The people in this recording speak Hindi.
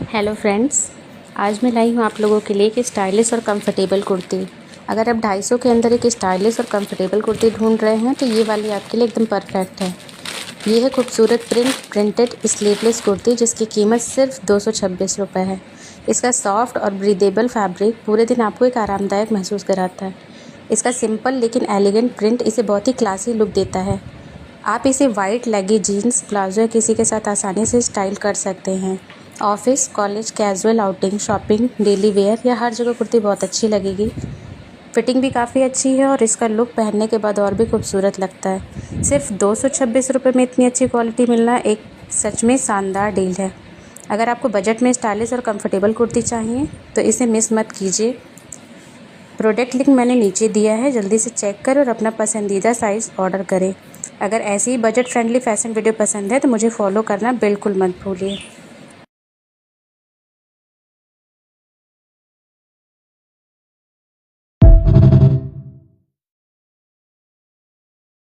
हेलो फ्रेंड्स, आज मैं लाई हूँ आप लोगों के लिए एक स्टाइलिश और कंफर्टेबल कुर्ती। अगर आप 250 के अंदर एक स्टाइलिश और कंफर्टेबल कुर्ती ढूंढ रहे हैं तो ये वाली आपके लिए एकदम परफेक्ट है। ये है खूबसूरत प्रिंटेड स्लीवलेस कुर्ती जिसकी कीमत सिर्फ 226 रुपये है। इसका सॉफ्ट और ब्रीदेबल फैब्रिक पूरे दिन आपको एक आरामदायक महसूस कराता है। इसका सिंपल लेकिन एलिगेंट प्रिंट इसे बहुत ही क्लासी लुक देता है। आप इसे वाइट लेगी जीन्स, प्लाजो या किसी के साथ आसानी से स्टाइल कर सकते हैं। Office, college, casual outing, shopping, daily wear या हर जगह कुर्ती बहुत अच्छी लगेगी। फिटिंग भी काफ़ी अच्छी है और इसका लुक पहनने के बाद और भी खूबसूरत लगता है। सिर्फ 226 रुपये में इतनी अच्छी क्वालिटी मिलना एक सच में शानदार डील है। अगर आपको बजट में स्टाइलिश और कंफर्टेबल कुर्ती चाहिए तो इसे मिस मत कीजिए। प्रोडक्ट लिंक मैंने नीचे दिया है, जल्दी से चेक करें और अपना पसंदीदा साइज़ ऑर्डर करें। अगर ऐसी ही बजट फ्रेंडली फैशन वीडियो पसंद है तो मुझे फॉलो करना बिल्कुल मत भूलिए।